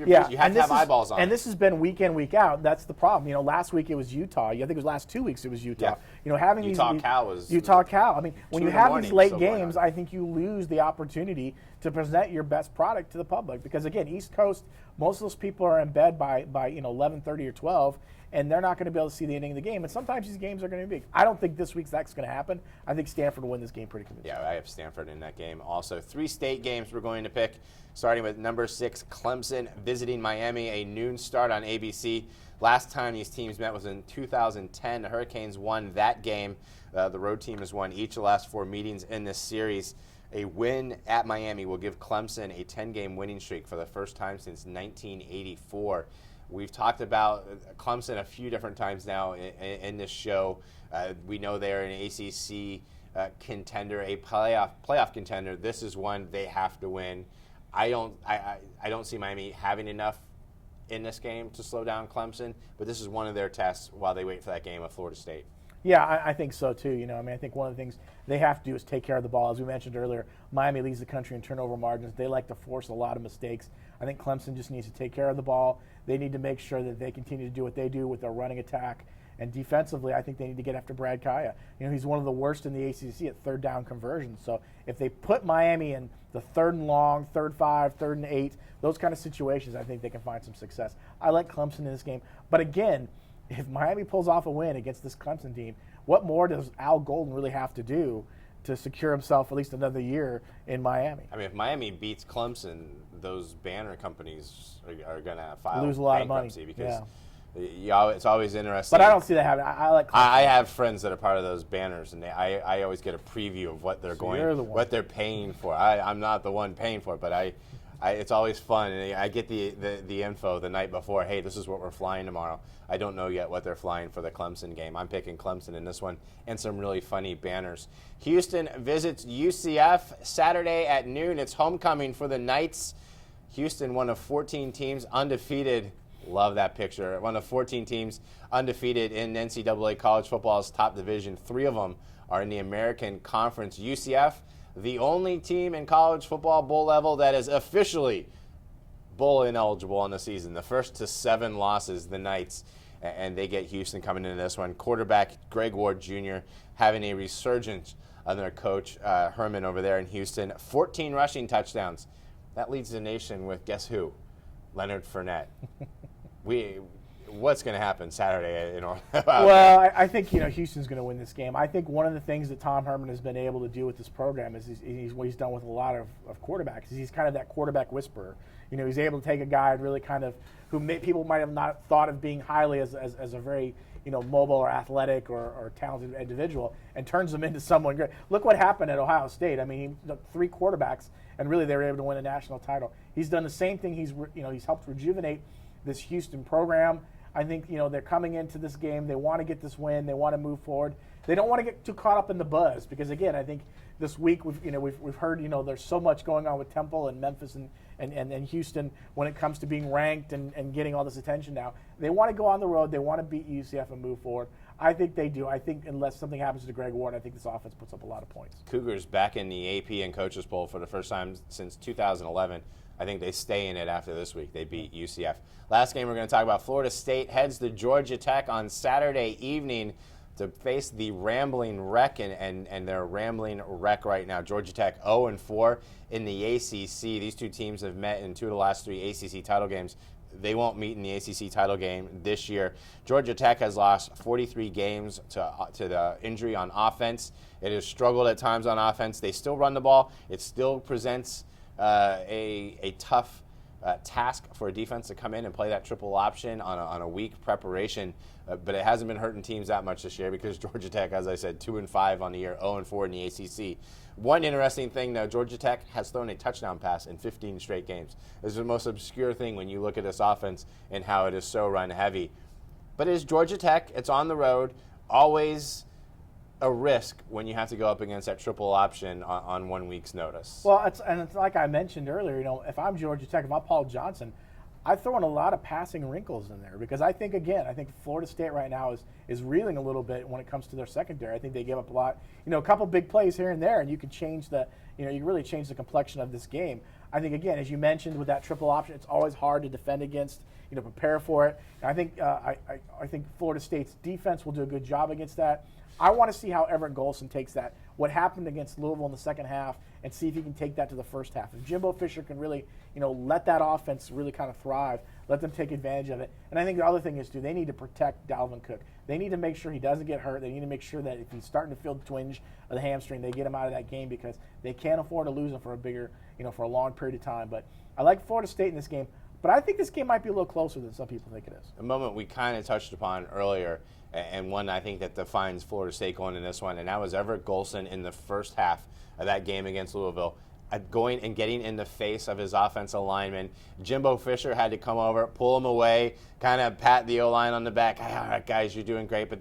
yeah. You have to have eyeballs on it. And this has been week in, week out. That's the problem. Last week it was Utah. I think it was last 2 weeks it was Utah. Yeah. Having Cal was Utah Cal. I mean, when you have these late games, I I think you lose the opportunity to present your best product to the public because again, East Coast, most of those people are in bed by 11:30 or 12. And they're not going to be able to see the ending of the game. And sometimes these games are going to be big. I don't think this week that's going to happen. I think Stanford will win this game pretty convincingly. Yeah, I have Stanford in that game. Also, 3 state games we're going to pick, starting with number 6, Clemson visiting Miami, a noon start on ABC. Last time these teams met was in 2010. The Hurricanes won that game. The road team has won each of the last 4 meetings in this series. A win at Miami will give Clemson a 10-game winning streak for the first time since 1984. We've talked about Clemson a few different times now in this show. We know they're an ACC contender, a playoff contender. This is one they have to win. I don't see Miami having enough in this game to slow down Clemson, but this is one of their tests while they wait for that game with Florida State. Yeah, I think so too. I think one of the things they have to do is take care of the ball. As we mentioned earlier, Miami leads the country in turnover margins. They like to force a lot of mistakes. I think Clemson just needs to take care of the ball. They need to make sure that they continue to do what they do with their running attack. And defensively, I think they need to get after Brad Kaya. He's one of the worst in the ACC at third down conversions. So if they put Miami in the 3rd and long, 3rd and 5, 3rd and 8, those kind of situations, I think they can find some success. I like Clemson in this game. But again, if Miami pulls off a win against this Clemson team, what more does Al Golden really have to do to secure himself at least another year in Miami? I mean, if Miami beats Clemson, those banner companies are going to file lose a lot of money because it's always interesting. But I don't see that happening. I like Clemson. I have friends that are part of those banners, and I always get a preview of what they're what they're paying for. I'm not the one paying for it, but it's always fun, and I get the info the night before. Hey, this is what we're flying tomorrow. I don't know yet what they're flying for the Clemson game. I'm picking Clemson in this one, and some really funny banners. Houston visits UCF Saturday at noon. It's homecoming for the Knights. Houston, one of 14 teams undefeated Love that picture. One of 14 teams undefeated in NCAA college football's top division. 3 of them are in the American Conference. UCF, the only team in college football bowl level that is officially bowl ineligible on the season. The first to 7 losses, the Knights, and they get Houston coming into this one. Quarterback Greg Ward Jr. having a resurgence on their coach Herman over there in Houston. 14 rushing touchdowns. That leads the nation with guess who? Leonard Fournette. What's going to happen Saturday? Well, I think Houston's going to win this game. I think one of the things that Tom Herman has been able to do with this program is what he's done with a lot of quarterbacks. He's kind of that quarterback whisperer. He's able to take a guy really kind of people might have not thought of being highly as a very mobile or athletic or talented individual, and turns them into someone great. Look what happened at Ohio State. I mean, he took 3 quarterbacks, and really they were able to win a national title. He's done the same thing. He's helped rejuvenate this Houston program. I think they're coming into this game. They want to get this win. They want to move forward. They don't want to get too caught up in the buzz because, again, I think this week we've heard there's so much going on with Temple and Memphis and Houston when it comes to being ranked and getting all this attention now. They want to go on the road. They want to beat UCF and move forward. I think they do. I think unless something happens to Greg Ward, I think this offense puts up a lot of points. Cougars back in the AP and Coaches Poll for the first time since 2011. I think they stay in it after this week. They beat UCF. Last game we're going to talk about, Florida State heads to Georgia Tech on Saturday evening to face the Rambling Wreck, and they're Rambling Wreck right now. Georgia Tech 0-4 in the ACC. These 2 teams have met in 2 of the last 3 ACC title games. They won't meet in the ACC title game this year. Georgia Tech has lost 43 games to the injury on offense. It has struggled at times on offense. They still run the ball. It still presents a tough task for a defense to come in and play that triple option on a week preparation, but it hasn't been hurting teams that much this year because Georgia Tech, as I said, 2-5 on the year, 0-4 in the ACC. One interesting thing, though, Georgia Tech has thrown a touchdown pass in 15 straight games. This is the most obscure thing when you look at this offense and how it is so run heavy. But it is Georgia Tech. It's on the road. Always a risk when you have to go up against that triple option on 1 week's notice. Well, it's like I mentioned earlier, if I'm Georgia Tech, if I'm Paul Johnson, I throw in a lot of passing wrinkles in there because I think Florida State right now is reeling a little bit when it comes to their secondary. I think they give up a lot, a couple big plays here and there, and you can change you can really change the complexion of this game. I think, again, as you mentioned, with that triple option, it's always hard to defend against, prepare for it. And I think Florida State's defense will do a good job against that. I want to see how Everett Golson takes that, what happened against Louisville in the second half, and see if he can take that to the first half. If Jimbo Fisher can really, let that offense really kind of thrive, let them take advantage of it. And I think the other thing is, they need to protect Dalvin Cook. They need to make sure he doesn't get hurt. They need to make sure that if he's starting to feel the twinge of the hamstring, they get him out of that game because they can't afford to lose him for a bigger, for a long period of time. But I like Florida State in this game. But I think this game might be a little closer than some people think it is. A moment we kind of touched upon earlier, and one I think that defines Florida State going in this one, and that was Everett Golson in the first half of that game against Louisville, going and getting in the face of his offensive lineman. Jimbo Fisher had to come over, pull him away, kind of pat the O-line on the back. All right, guys, you're doing great. But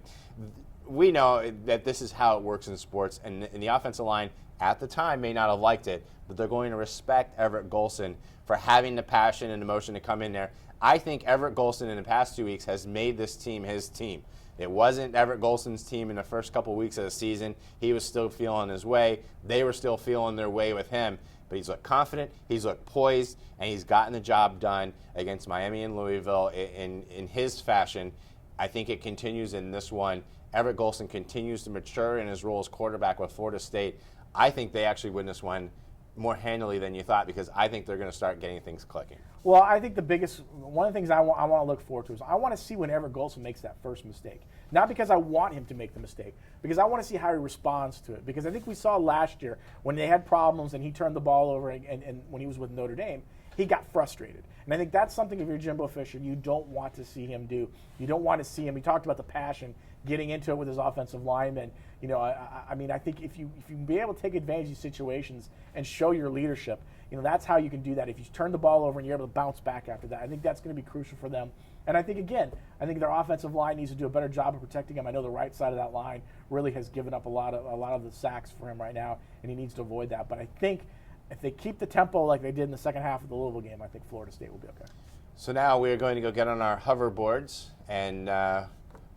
we know that this is how it works in sports, and the offensive line at the time may not have liked it, but they're going to respect Everett Golson for having the passion and emotion to come in there. I think Everett Golson in the past 2 weeks has made this team his team. It wasn't Everett Golson's team in the first couple weeks of the season. He was still feeling his way. They were still feeling their way with him. But he's looked confident, he's looked poised, and he's gotten the job done against Miami and Louisville in his fashion. I think it continues in this one. Everett Golson continues to mature in his role as quarterback with Florida State. I think they actually win this one more handily than you thought because I think they're going to start getting things clicking. Well, I think one of the things I want to look forward to is I want to see when Everett Golson makes that first mistake. Not because I want him to make the mistake, because I want to see how he responds to it. Because I think we saw last year when they had problems and he turned the ball over and when he was with Notre Dame, he got frustrated. And I think that's something if you're Jimbo Fisher, you don't want to see him do. You don't want to see him. We talked about the passion, getting into it with his offensive linemen. I think if you be able to take advantage of these situations and show your leadership, that's how you can do that. If you turn the ball over and you're able to bounce back after that, I think that's going to be crucial for them. And I think their offensive line needs to do a better job of protecting him. I know the right side of that line really has given up a lot of the sacks for him right now, and he needs to avoid that. But I think if they keep the tempo like they did in the second half of the Louisville game, I think Florida State will be okay. So now we're going to go get on our hoverboards. And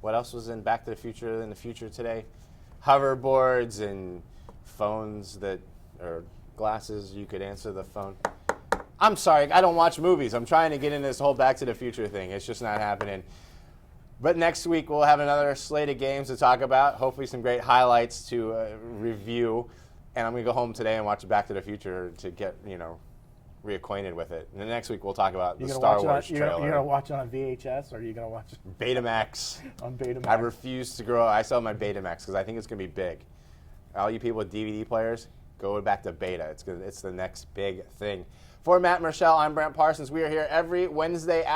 what else was in Back to the Future today? Hoverboards and phones or glasses. You could answer the phone. I'm sorry, I don't watch movies. I'm trying to get into this whole Back to the Future thing. It's just not happening. But next week we'll have another slate of games to talk about. Hopefully some great highlights to review. And I'm going to go home today and watch Back to the Future to get, reacquainted with it. And then next week we'll talk about the Star Wars trailer. You're going to watch it on VHS, or are you going to watch it Betamax? On Betamax. I refuse to grow. I sell my Betamax because I think it's going to be big. All you people with DVD players, go back to Beta. It's the next big thing. For Matt Murschel, I'm Brant Parsons. We are here every Wednesday